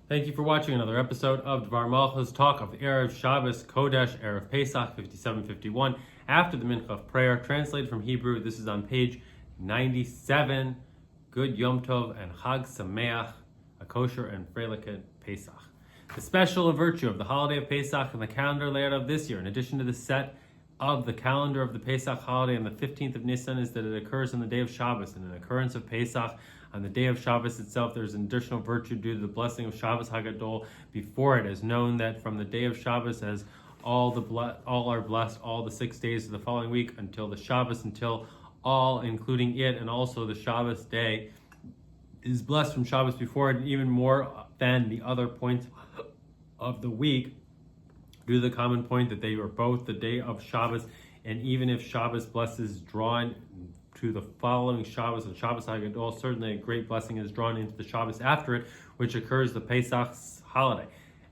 Thank you for watching another episode of Dvar Malchus Talk of Erev Shabbos Kodesh Erev Pesach 5751 after the Mincha of Prayer, translated from Hebrew. This is on page 97. Good Yom Tov and Chag Sameach, a kosher and freilich Pesach. The special virtue of the holiday of Pesach and the calendar layout of this year, in addition to the set of the calendar of the Pesach holiday on the 15th of Nisan, is that it occurs on the day of Shabbos. And an occurrence of Pesach on the day of Shabbos itself, there's an additional virtue due to the blessing of Shabbos Hagadol before it, as known that from the day of Shabbos, as all are blessed all the 6 days of the following week until the Shabbos, until all, including it, and also the Shabbos day, is blessed from Shabbos before it, even more than the other points of the week, due to the common point that they are both the day of Shabbos, and even if Shabbos blesses drawn to the following Shabbos and Shabbos Hagadol, certainly a great blessing is drawn into the Shabbos after it, which occurs the Pesach holiday.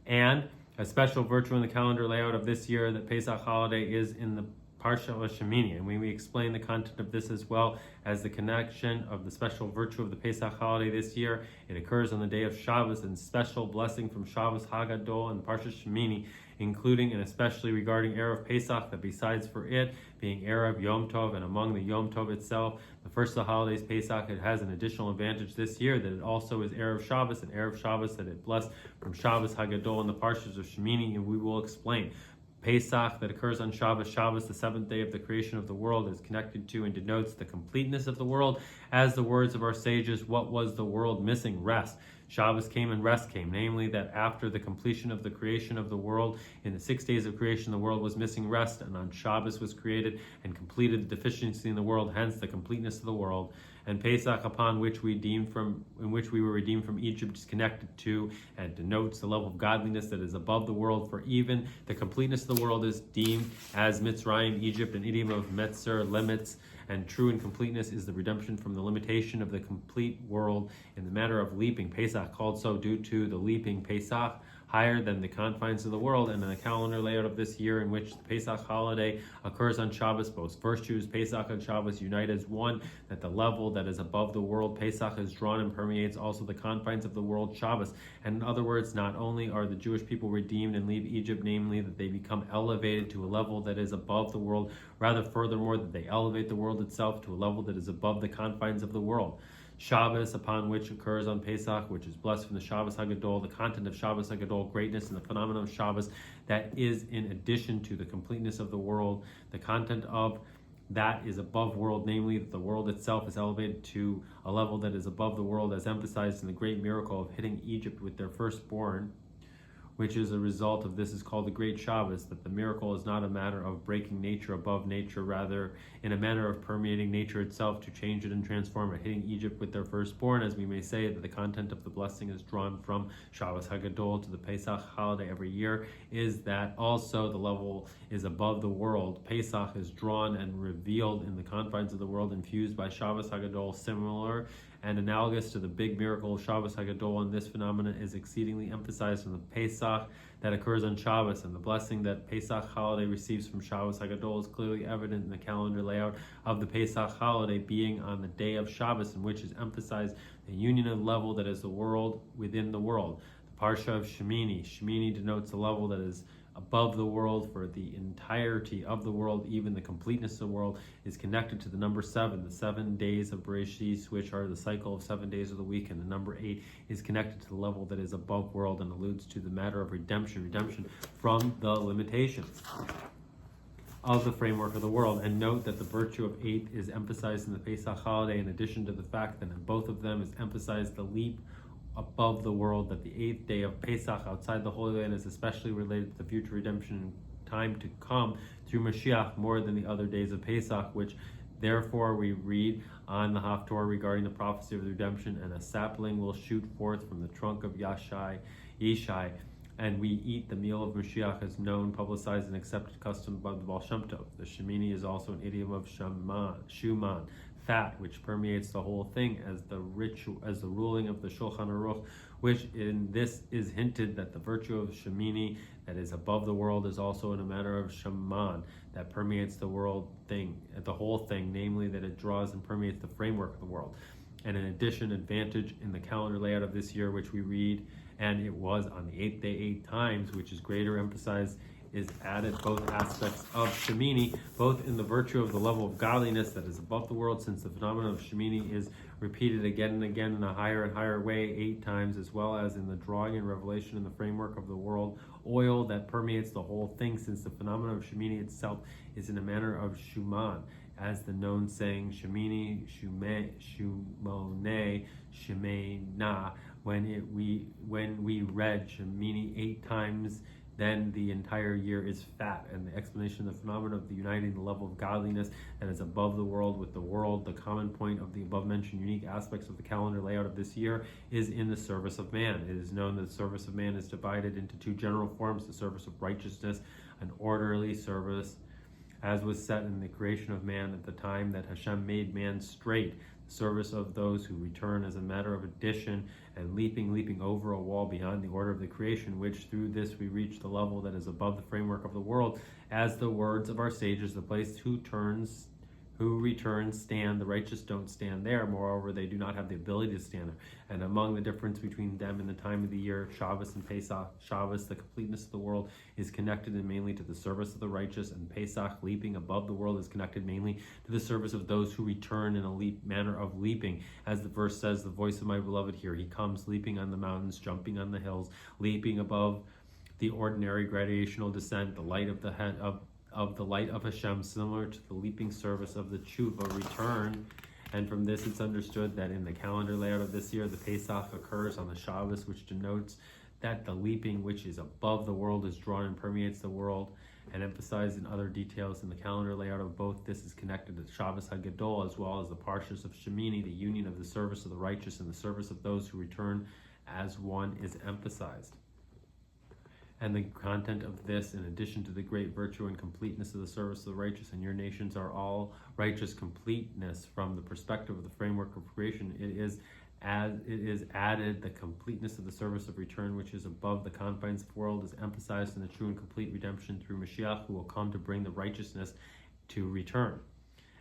And a special virtue in the calendar layout of this year, that Pesach holiday is in the Parsha of Shemini, and we explain the content of this as well as the connection of the special virtue of the Pesach holiday this year. It occurs on the day of Shabbos, and special blessing from Shabbos Hagadol and Parsha Shemini, including and especially regarding Erev Pesach, that besides for it being Erev Yom Tov, and among the Yom Tov itself, the first of the holidays, Pesach, it has an additional advantage this year that it also is Erev Shabbos, and Erev Shabbos that it blessed from Shabbos Hagadol and the Parshas of Shemini, and we will explain. Pesach, that occurs on Shabbos, the seventh day of the creation of the world, is connected to and denotes the completeness of the world. As the words of our sages, what was the world missing? Rest. Shabbos came and rest came, namely that after the completion of the creation of the world, in the 6 days of creation, the world was missing rest, and on Shabbos was created and completed the deficiency in the world, hence the completeness of the world. And Pesach, upon which in which we were redeemed from Egypt, is connected to and denotes the level of godliness that is above the world, for even the completeness of the world is deemed as Mitzrayim, Egypt, an idiom of Metzer, limits, and true and completeness is the redemption from the limitation of the complete world in the matter of leaping. Pesach, called so due to the leaping Pesach, higher than the confines of the world, and in the calendar layout of this year, in which the Pesach holiday occurs on Shabbos, both virtues, Pesach and Shabbos, unite as one, that the level that is above the world, Pesach, is drawn and permeates also the confines of the world, Shabbos. And in other words, not only are the Jewish people redeemed and leave Egypt, namely that they become elevated to a level that is above the world, rather furthermore that they elevate the world itself to a level that is above the confines of the world. Shabbos, upon which occurs on Pesach, which is blessed from the Shabbos Hagadol, the content of Shabbos Hagadol, greatness, and the phenomenon of Shabbos, that is in addition to the completeness of the world. The content of that is above world, namely that the world itself is elevated to a level that is above the world, as emphasized in the great miracle of hitting Egypt with their firstborn, which is a result of this, is called the Great Shabbos, that the miracle is not a matter of breaking nature above nature, rather in a manner of permeating nature itself to change it and transform it, hitting Egypt with their firstborn, as we may say that the content of the blessing is drawn from Shabbos Hagadol to the Pesach holiday every year, is that also the level is above the world. Pesach is drawn and revealed in the confines of the world, infused by Shabbos Hagadol, similar and analogous to the big miracle of Shabbos Hagadol, and this phenomenon is exceedingly emphasized in the Pesach that occurs on Shabbos, and the blessing that Pesach holiday receives from Shabbos Hagadol is clearly evident in the calendar layout of the Pesach holiday being on the day of Shabbos, in which is emphasized the union of level that is the world within the world. The Parsha of Shemini. Shemini denotes the level that is above the world, for the entirety of the world, even the completeness of the world, is connected to the number 7, the 7 days of Bereshit, which are the cycle of 7 days of the week, and the number 8 is connected to the level that is above world and alludes to the matter of redemption from the limitations of the framework of the world. And note that the virtue of 8 is emphasized in the Pesach holiday, in addition to the fact that in both of them is emphasized the leap above the world, that the 8th day of Pesach outside the Holy Land is especially related to the future redemption in time to come through Mashiach more than the other days of Pesach, which therefore we read on the Haftorah regarding the prophecy of the redemption, and a sapling will shoot forth from the trunk of Yishai, and we eat the meal of Mashiach, as known, publicized, and accepted custom by the Baal Shem Tov. The Shemini is also an idiom of Shuman, fat, which permeates the whole thing, as the ruling of the Shulchan Aruch, which in this is hinted that the virtue of Shemini that is above the world is also in a manner of Shaman, that permeates the whole thing, namely that it draws and permeates the framework of the world. And in addition, advantage in the calendar layout of this year, which we read, and it was on the 8th day 8 times, which is greater emphasized, is added both aspects of Shemini, both in the virtue of the level of godliness that is above the world, since the phenomenon of Shemini is repeated again and again in a higher and higher way 8 times, as well as in the drawing and revelation in the framework of the world oil that permeates the whole thing, since the phenomenon of Shemini itself is in a manner of Shuman, as the known saying Shemini, Shumone, Shemena. When we read Shemini 8 times, then the entire year is fat. And the explanation of the phenomenon of the uniting the level of godliness that is above the world with the world, the common point of the above mentioned unique aspects of the calendar layout of this year, is in the service of man. It is known that the service of man is divided into 2 general forms: the service of righteousness, an orderly service, as was set in the creation of man at the time that Hashem made man straight, the service of those who return as a matter of addition and leaping over a wall beyond the order of the creation, which through this we reach the level that is above the framework of the world, as the words of our sages, the place who returns stand, the righteous don't stand there. Moreover, they do not have the ability to stand there. And among the difference between them and the time of the year, Shabbos and Pesach, Shabbos, the completeness of the world, is connected and mainly to the service of the righteous, and Pesach, leaping above the world, is connected mainly to the service of those who return in a manner of leaping. As the verse says, the voice of my beloved here, he comes leaping on the mountains, jumping on the hills, leaping above the ordinary gradational descent, the light of the head of the light of Hashem, similar to the leaping service of the tshuva return. And from this it's understood that in the calendar layout of this year, the Pesach occurs on the Shabbos, which denotes that the leaping which is above the world is drawn and permeates the world, and emphasized in other details in the calendar layout of both. This is connected to Shabbos HaGadol, as well as the Parshas of Shemini, the union of the service of the righteous and the service of those who return as one, is emphasized. And the content of this, in addition to the great virtue and completeness of the service of the righteous, and your nations are all righteous completeness from the perspective of the framework of creation, it is added the completeness of the service of return, which is above the confines of the world, is emphasized in the true and complete redemption through Mashiach, who will come to bring the righteousness to return.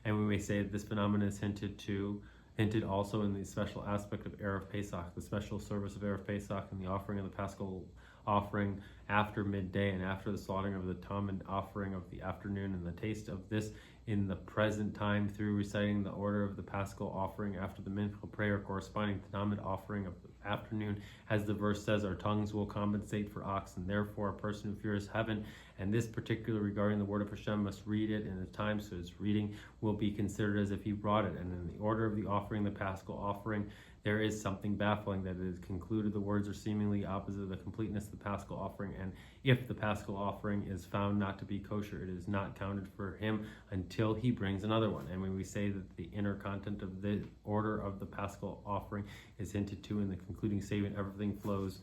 And we may say that this phenomenon is hinted also in the special aspect of Erev Pesach, the special service of Erev Pesach, and the offering of the Paschal offering after midday and after the slaughtering of the Tamid offering of the afternoon, and the taste of this in the present time through reciting the order of the Paschal offering after the Mincha prayer corresponding to the Tamid offering of the afternoon. As the verse says, our tongues will compensate for ox, and therefore a person who fears heaven, and this particular regarding the word of Hashem, must read it in a time so his reading will be considered as if he brought it. And in the order of the offering, the Paschal offering, there is something baffling, that it is concluded the words are seemingly opposite of the completeness of the Paschal offering, and if the Paschal offering is found not to be kosher, it is not counted for him until he brings another one. And when we say that the inner content of the order of the Paschal offering is hinted to in the concluding statement, everything flows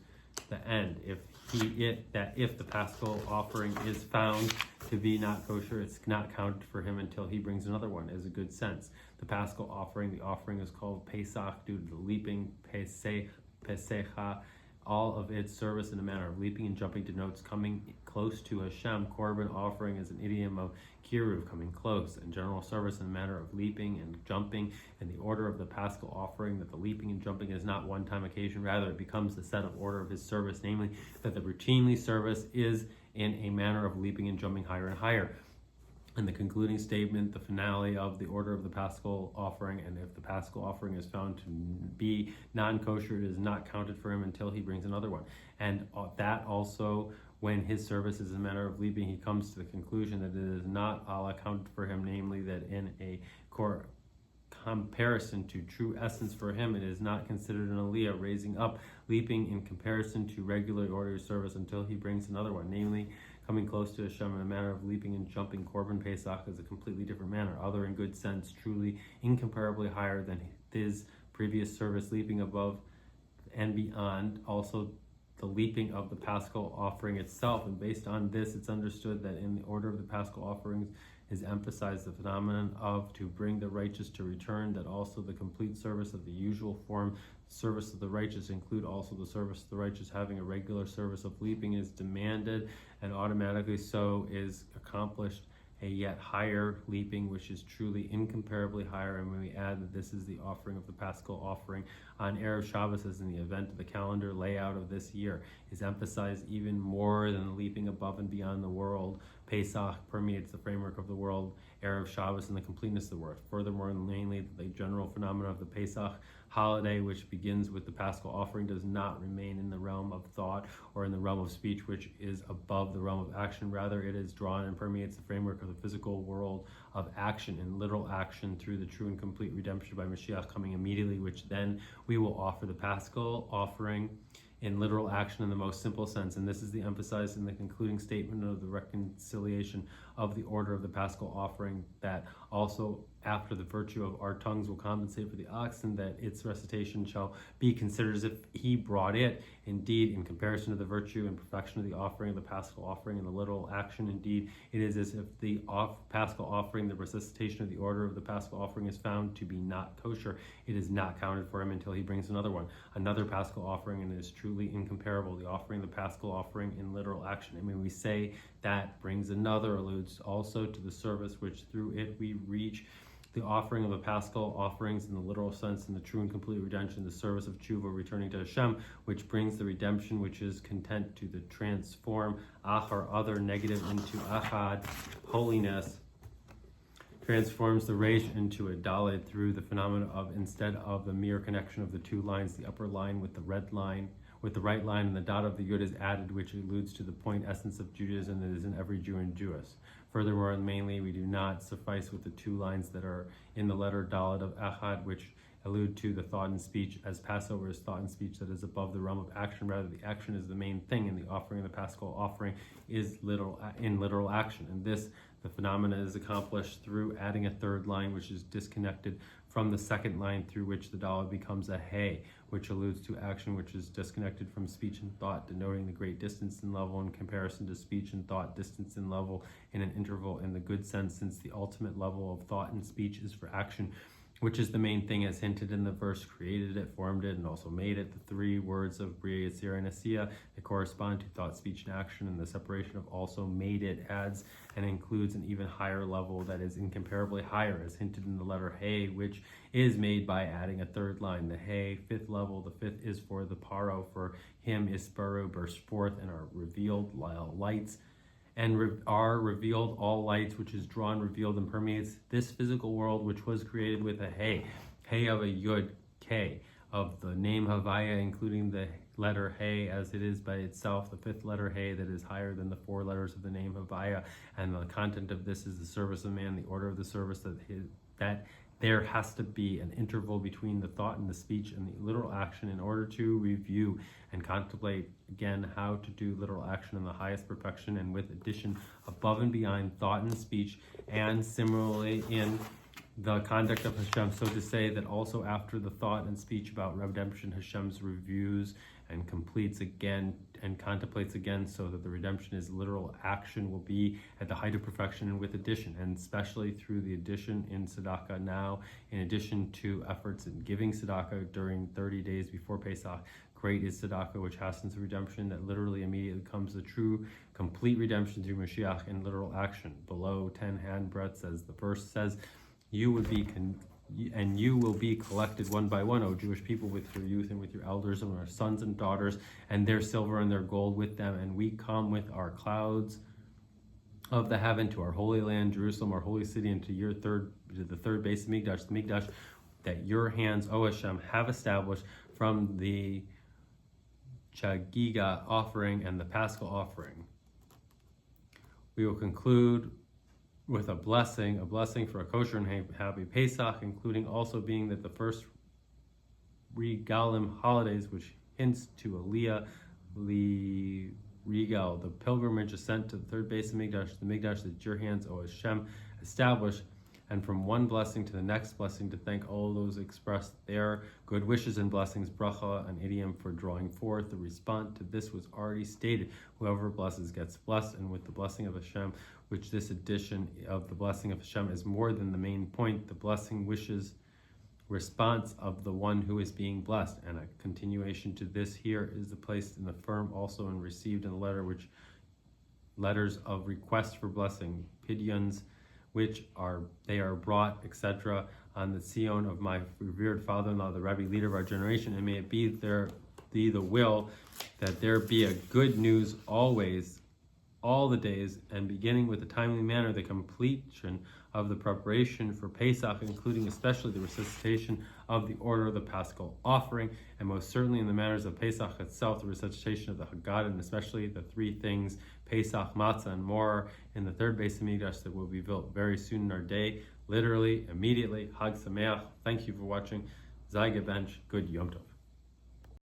the end. If the Paschal offering is found to be not kosher, it's not counted for him until he brings another one, is a good sense. The Paschal offering, the offering is called Pesach due to the leaping, Pesecha. All of its service in a manner of leaping and jumping denotes coming close to Hashem. Korban offering is an idiom of kiruv, coming close, and general service in a manner of leaping and jumping. In the order of the Paschal offering, that the leaping and jumping is not one-time occasion, rather it becomes the set of order of his service, namely that the routinely service is in a manner of leaping and jumping higher and higher. And the concluding statement, the finale of the order of the Paschal offering, and if the Paschal offering is found to be non-kosher, it is not counted for him until he brings another one. And that also, when his service is a matter of leaping, he comes to the conclusion that it is not all accounted for him, namely that in a comparison to true essence for him, it is not considered an aliyah, raising up, leaping in comparison to regular order service until he brings another one, namely coming close to Hashem in a manner of leaping and jumping. Korban Pesach is a completely different manner, other in good sense, truly incomparably higher than his previous service, leaping above and beyond also the leaping of the Paschal offering itself. And based on this, it's understood that in the order of the Paschal offerings is emphasized the phenomenon of to bring the righteous to return, that also the complete service of the usual form, service of the righteous, include also the service of the righteous having a regular service of leaping, is demanded and automatically so is accomplished. a yet higher leaping, which is truly incomparably higher. And when we add that this is the offering of the Paschal offering on Erev Shabbos, as in the event of the calendar layout of this year, is emphasized even more than the leaping above and beyond the world. Pesach permeates the framework of the world, Erev Shabbos, and the completeness of the world. Furthermore, mainly the general phenomena of the Pesach holiday, which begins with the Paschal offering, does not remain in the realm of thought or in the realm of speech, which is above the realm of action. Rather, it is drawn and permeates the framework of the physical world of action and literal action through the true and complete redemption by Mashiach coming immediately, which then we will offer the Paschal offering in literal action in the most simple sense. And this is the emphasized in the concluding statement of the reconciliation of the order of the Paschal offering, that also after the virtue of our tongues will compensate for the oxen, that its recitation shall be considered as if he brought it. Indeed, in comparison to the virtue and perfection of the offering of the Paschal offering and the literal action, indeed, it is as if the Paschal offering, the resuscitation of the order of the Paschal offering, is found to be not kosher. It is not counted for him until he brings another one, another Paschal offering, and it is truly incomparable. The offering, the Paschal offering in literal action. And when we say that brings another, alludes also to the service which through it we reach the offering of the Paschal offerings in the literal sense, in the true and complete redemption, the service of tshuva, returning to Hashem, which brings the redemption which is content to the transform ach, or other, negative into achad, holiness, transforms the resh into a dalet through the phenomena of, instead of the mere connection of the two lines, the upper line with the red line, with the right line, and the dot of the yud is added, which alludes to the point essence of Judaism that is in every Jew and Jewess. Furthermore, and mainly, we do not suffice with the two lines that are in the letter dalet of echad, which allude to the thought and speech, as Passover is thought and speech that is above the realm of action. Rather, the action is the main thing, and the offering of the Paschal offering is literal action. And this, the phenomena, is accomplished through adding a third line, which is disconnected from the second line, through which the dalet becomes a hey, which alludes to action which is disconnected from speech and thought, denoting the great distance in level in comparison to speech and thought, distance in level in an interval in the good sense, since the ultimate level of thought and speech is for action, which is the main thing as hinted in the verse, created it, formed it, and also made it. The three words of Bria, Yetzirah, and Asiya that correspond to thought, speech, and action, and the separation of also made it adds and includes an even higher level that is incomparably higher, as hinted in the letter Hey, which is made by adding a third line. The Hey, fifth level, the fifth is for the Paro, for him Isparu, burst forth and are revealed lights, and are revealed all lights, which is drawn, revealed, and permeates this physical world, which was created with a hey of a yud, k, of the name Havaya, including the letter hey as it is by itself, the fifth letter hey that is higher than the four letters of the name Havaya. And the content of this is the service of man, the order of the service, that there has to be an interval between the thought and the speech and the literal action in order to review and contemplate again how to do literal action in the highest perfection, and with addition above and beyond thought and speech, and similarly in the conduct of Hashem, so to say that also after the thought and speech about redemption, Hashem's reviews and completes again and contemplates again, so that the redemption is literal action will be at the height of perfection, and with addition, and especially through the addition in tzedakah now, in addition to efforts in giving tzedakah during 30 days before Pesach. Great is tzedakah, which hastens the redemption that literally immediately comes the true, complete redemption through Mashiach in literal action. Below 10 handbreadths, as the verse says, you will be collected one by one, O Jewish people, with your youth and with your elders and our sons and daughters, and their silver and their gold with them. And we come with our clouds of the heaven to our holy land, Jerusalem, our holy city, and to the third base of Mikdash, the Mikdash that your hands, O Hashem, have established from the Chagiga offering and the Paschal offering. We will conclude with a blessing for a kosher and happy Pesach, including also being that the first Regalim holidays, which hints to Aliyah, Regal, the pilgrimage ascent to the third base of Mikdash, the Mikdash that your hands, O Hashem, established, and from one blessing to the next blessing, to thank all those expressed their good wishes and blessings, bracha, an idiom for drawing forth. The response to this was already stated. Whoever blesses gets blessed, and with the blessing of Hashem, which this addition of the blessing of Hashem is more than the main point, the blessing wishes response of the one who is being blessed. And a continuation to this here is the place in the firm also and received in the letter which letters of request for blessing, pidyons, which are brought, etc., on the Sion of my revered father-in-law, the Rebbe, leader of our generation, and may it be the will that there be a good news always, all the days, and beginning with a timely manner the completion of the preparation for Pesach, including especially the resuscitation of the order of the Paschal offering, and most certainly in the matters of Pesach itself, the resuscitation of the Haggadah, and especially the three things, Pesach, Matzah, and more, in the third Beis Hamikdash that will be built very soon in our day, literally, immediately. Hag Sameach. Thank you for watching. Zayge Bench. Good Yom Tov.